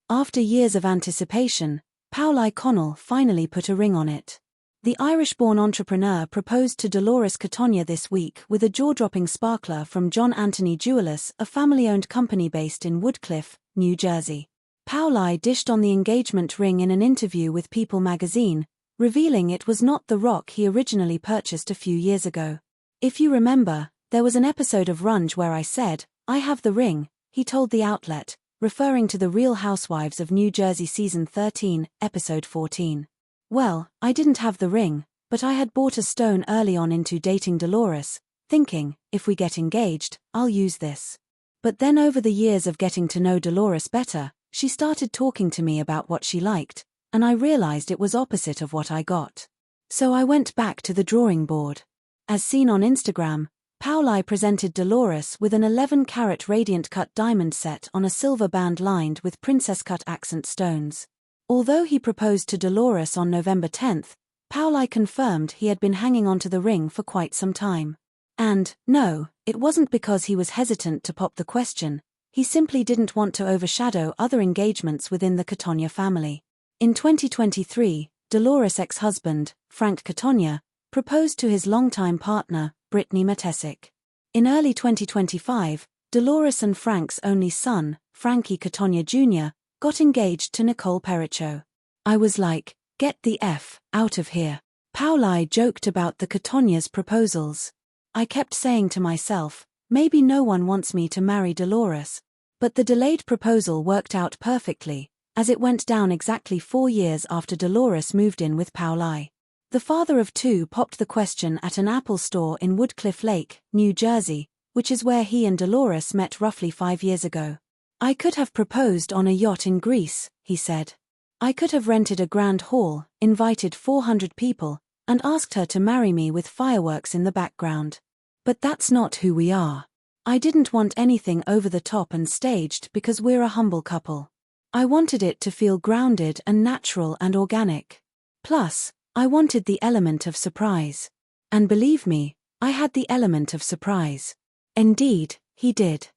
After years of anticipation, Paulie Connell finally put a ring on it. The Irish-born entrepreneur proposed to Dolores Catania this week with a jaw-dropping sparkler from John Anthony Jewelers, a family-owned company based in Woodcliff, New Jersey. Paulie dished on the engagement ring in an interview with People magazine, revealing it was not the rock he originally purchased a few years ago. "If you remember, there was an episode of Runge where I said, 'I have the ring,'" he told the outlet, referring to The Real Housewives of New Jersey Season 13, Episode 14. "Well, I didn't have the ring, but I had bought a stone early on into dating Dolores, thinking, if we get engaged, I'll use this. But then over the years of getting to know Dolores better, she started talking to me about what she liked, and I realized it was opposite of what I got. So I went back to the drawing board." As seen on Instagram, Paulie presented Dolores with an 11-carat radiant cut diamond set on a silver band lined with princess-cut accent stones. Although he proposed to Dolores on November 10, Paulie confirmed he had been hanging onto the ring for quite some time. And, no, it wasn't because he was hesitant to pop the question, he simply didn't want to overshadow other engagements within the Catania family. In 2023, Dolores' ex-husband, Frank Catania, proposed to his longtime partner, Brittany Matesic. In early 2025, Dolores and Frank's only son, Frankie Catania Jr., got engaged to Nicole Pericho. "I was like, get the F out of here." Paulie joked about the Catania's proposals. "I kept saying to myself, maybe no one wants me to marry Dolores." But the delayed proposal worked out perfectly, as it went down exactly 4 years after Dolores moved in with Paulie. The father of two popped the question at an Apple store in Woodcliff Lake, New Jersey, which is where he and Dolores met roughly 5 years ago. "I could have proposed on a yacht in Greece," he said. "I could have rented a grand hall, invited 400 people, and asked her to marry me with fireworks in the background. But that's not who we are. I didn't want anything over the top and staged because we're a humble couple. I wanted it to feel grounded and natural and organic. Plus, I wanted the element of surprise. And believe me, I had the element of surprise." Indeed, he did.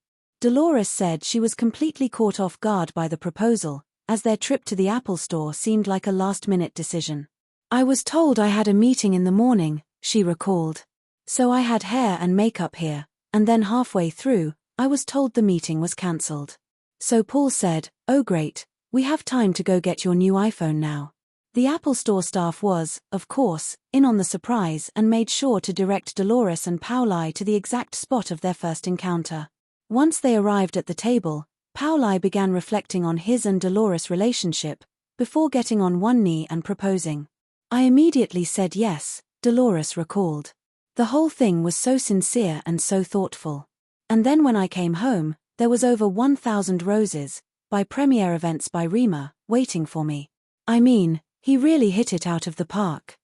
Dolores said she was completely caught off guard by the proposal, as their trip to the Apple store seemed like a last-minute decision. "I was told I had a meeting in the morning," she recalled. "So I had hair and makeup here, and then halfway through, I was told the meeting was cancelled. So Paul said, 'Oh great, we have time to go get your new iPhone now.'" The Apple Store staff was, of course, in on the surprise and made sure to direct Dolores and Paulie to the exact spot of their first encounter. Once they arrived at the table, Paulie began reflecting on his and Dolores' relationship, before getting on one knee and proposing. "I immediately said yes," Dolores recalled. "The whole thing was so sincere and so thoughtful. And then when I came home, there was over 1,000 roses, by Premiere Events by Rima, waiting for me. I mean, he really hit it out of the park."